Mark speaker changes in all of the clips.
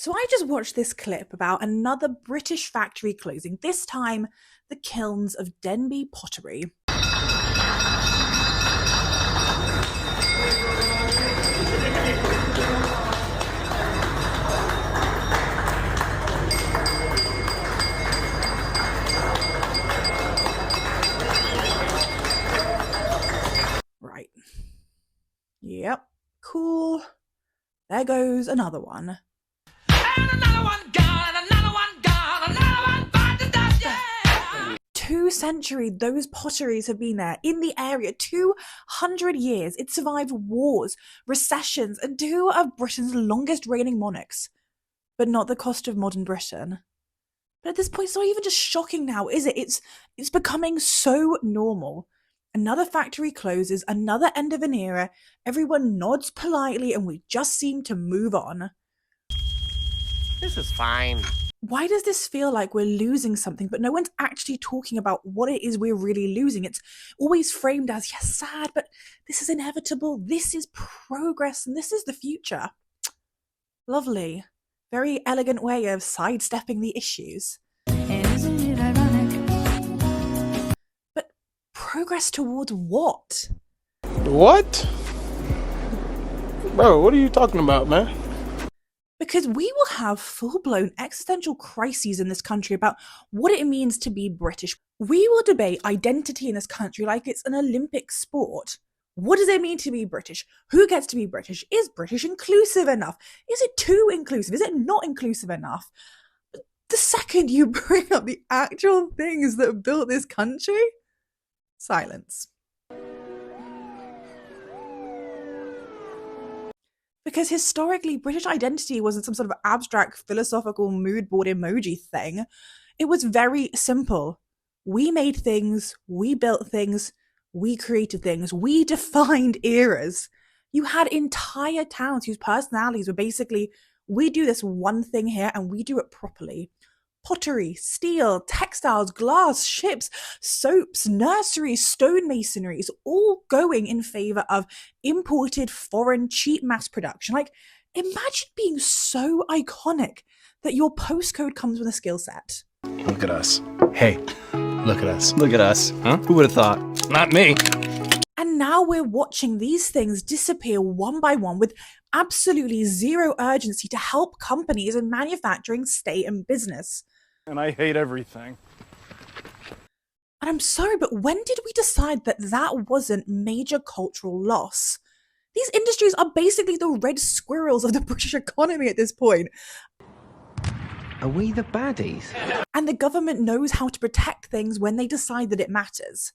Speaker 1: So I just watched this clip about another British factory closing, this time the kilns of Denby Pottery. Right. Yep. Cool. There goes another one.
Speaker 2: And another one gone, and another one gone, another one burned to death, yeah!
Speaker 1: 2 centuries those potteries have been there in the area. 200 years. It survived wars, recessions, and 2 of Britain's longest reigning monarchs. But not the cost of modern Britain. But at this point, it's not even just shocking now, is it? It's becoming so normal. Another factory closes, another end of an era, everyone nods politely, and we just seem to move on.
Speaker 3: This is fine.
Speaker 1: Why does this feel like we're losing something, but no one's actually talking about what it is we're really losing? It's always framed as, yes, sad, but this is inevitable, this is progress, and this is the future. Lovely. Very elegant way of sidestepping the issues.
Speaker 4: And isn't it ironic?
Speaker 1: But progress towards what?
Speaker 5: What? Bro, what are you talking about, man?
Speaker 1: Because we will have full-blown existential crises in this country about what it means to be British. We will debate identity in this country like it's an Olympic sport. What does it mean to be British? Who gets to be British? Is British inclusive enough? Is it too inclusive? Is it not inclusive enough? The second you bring up the actual things that built this country, silence. Because historically, British identity wasn't some sort of abstract philosophical mood board emoji thing. It was very simple. We made things, we built things, we created things, we defined eras. You had entire towns whose personalities were basically, we do this one thing here and we do it properly. Pottery, steel, textiles, glass, ships, soaps, nurseries, stonemasonries, all going in favour of imported, foreign, cheap mass production. Like, imagine being so iconic that your postcode comes with a skill set.
Speaker 6: Look at us. Hey, look at us. Look at us. Huh? Who would have thought? Not me.
Speaker 1: And now we're watching these things disappear one by one with absolutely zero urgency to help companies and manufacturing stay in business.
Speaker 5: And I hate everything.
Speaker 1: And I'm sorry, but when did we decide that that wasn't major cultural loss? These industries are basically the red squirrels of the British economy at this point.
Speaker 3: Are we the baddies?
Speaker 1: And the government knows how to protect things when they decide that it matters.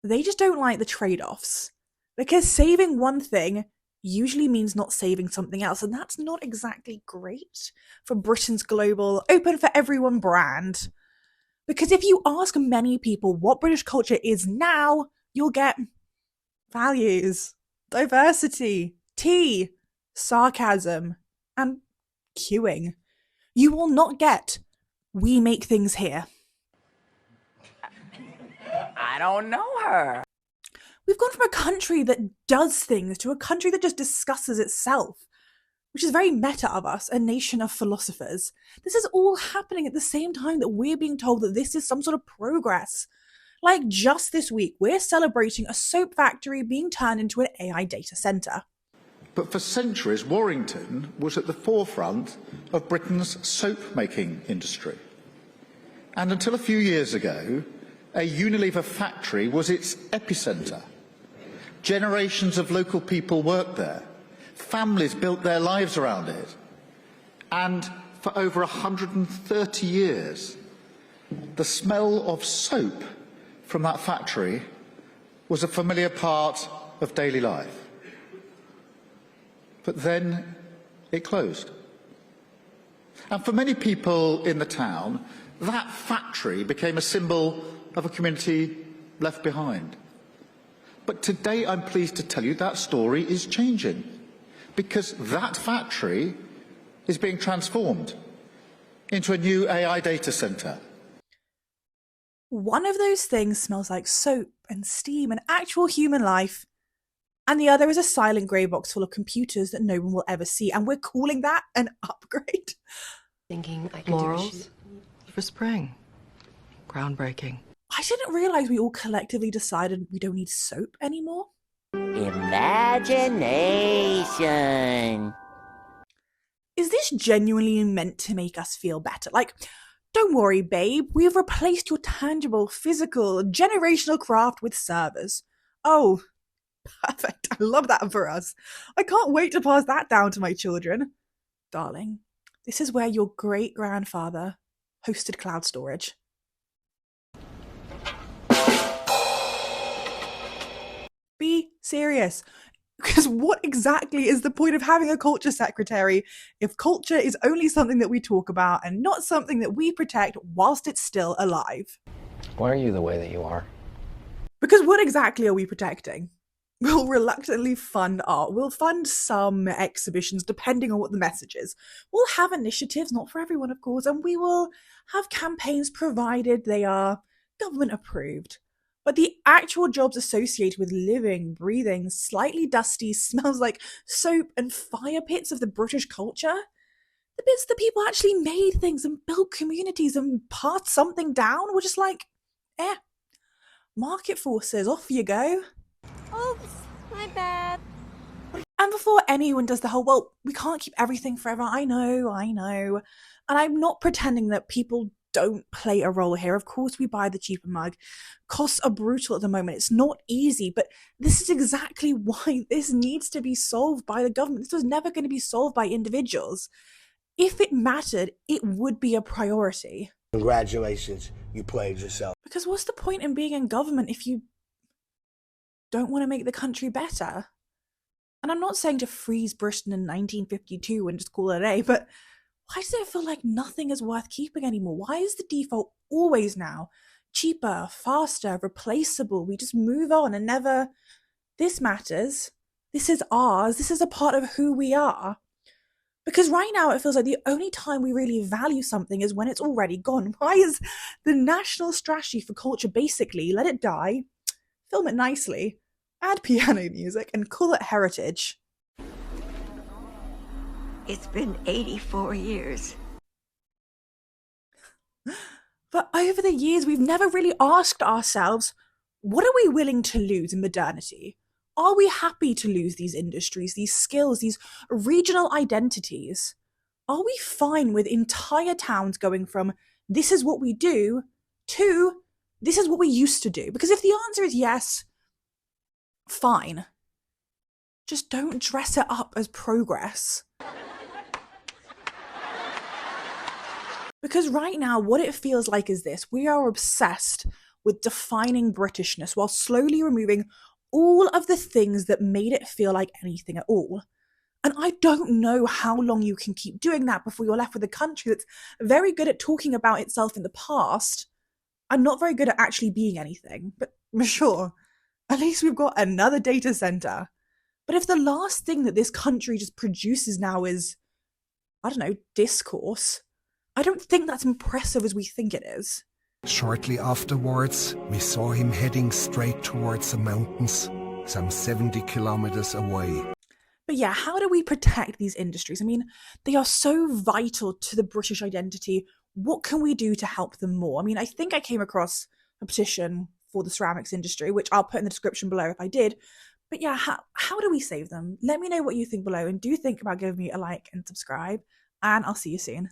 Speaker 1: They just don't like the trade-offs. Because saving one thing usually means not saving something else, and that's not exactly great for Britain's global open for everyone brand. Because if you ask many people what British culture is now, you'll get values, diversity, tea, sarcasm, and queuing. You will not get, we make things here.
Speaker 2: I don't know her.
Speaker 1: We've gone from a country that does things to a country that just discusses itself, which is very meta of us, a nation of philosophers. This is all happening at the same time that we're being told that this is some sort of progress. Like just this week, we're celebrating a soap factory being turned into an AI data centre.
Speaker 7: But for centuries, Warrington was at the forefront of Britain's soap-making industry. And until a few years ago, a Unilever factory was its epicentre. Generations of local people worked there. Families built their lives around it. And for over 130 years, the smell of soap from that factory was a familiar part of daily life. But then it closed. And for many people in the town, that factory became a symbol of a community left behind. But today I'm pleased to tell you that story is changing, because that factory is being transformed into a new AI data centre.
Speaker 1: One of those things smells like soap and steam and actual human life, And the other is a silent grey box full of computers that no one will ever see. And we're calling that an upgrade.
Speaker 8: Thinking I could Florals for spring. Groundbreaking.
Speaker 1: I didn't realise we all collectively decided we don't need soap anymore.
Speaker 9: Imagination.
Speaker 1: Is this genuinely meant to make us feel better? Like, don't worry, babe, we've replaced your tangible, physical, generational craft with servers. Oh, perfect. I love that for us. I can't wait to pass that down to my children. Darling, this is where your great-grandfather hosted cloud storage. Be serious. Because what exactly is the point of having a culture secretary if culture is only something that we talk about and not something that we protect whilst it's still alive?
Speaker 3: Why are you the way that you are?
Speaker 1: Because what exactly are we protecting? We'll reluctantly fund art. We'll fund some exhibitions depending on what the message is. We'll have initiatives, not for everyone, of course, and we will have campaigns provided they are government approved. But the actual jobs associated with living, breathing, slightly dusty, smells like soap and fire pits of the British culture, the bits that people actually made things and built communities and passed something down, were just like, market forces, off you go.
Speaker 9: Oops, my bad.
Speaker 1: And before anyone does the whole, well, we can't keep everything forever, I know. And I'm not pretending that people don't play a role here. Of course we buy the cheaper mug. Costs are brutal at the moment. It's not easy, but this is exactly why this needs to be solved by the government. This was never going to be solved by individuals. If it mattered, it would be a priority.
Speaker 10: Congratulations, you played yourself.
Speaker 1: Because what's the point in being in government if you don't want to make the country better? And I'm not saying to freeze Britain in 1952 and just call it a day, but why does it feel like nothing is worth keeping anymore? Why is the default always now cheaper, faster, replaceable? We just move on and never, this matters. This is ours. This is a part of who we are. Because right now it feels like the only time we really value something is when it's already gone. Why is the national strategy for culture basically let it die, film it nicely, add piano music, and call it heritage?
Speaker 9: It's been 84 years.
Speaker 1: But over the years, we've never really asked ourselves, what are we willing to lose in modernity? Are we happy to lose these industries, these skills, these regional identities? Are we fine with entire towns going from this is what we do to this is what we used to do? Because if the answer is yes, fine. Just don't dress it up as progress. Because right now, what it feels like is this. We are obsessed with defining Britishness while slowly removing all of the things that made it feel like anything at all. And I don't know how long you can keep doing that before you're left with a country that's very good at talking about itself in the past and not very good at actually being anything. But sure, at least we've got another data center. But if the last thing that this country just produces now is, I don't know, discourse, I don't think that's impressive as we think it is.
Speaker 11: Shortly afterwards, we saw him heading straight towards the mountains, some 70 kilometers away.
Speaker 1: But yeah, how do we protect these industries? I mean, they are so vital to the British identity. What can we do to help them more? I mean, I think I came across a petition for the ceramics industry, which I'll put in the description below if I did. But yeah, how do we save them? Let me know what you think below, and do think about giving me a like and subscribe, and I'll see you soon.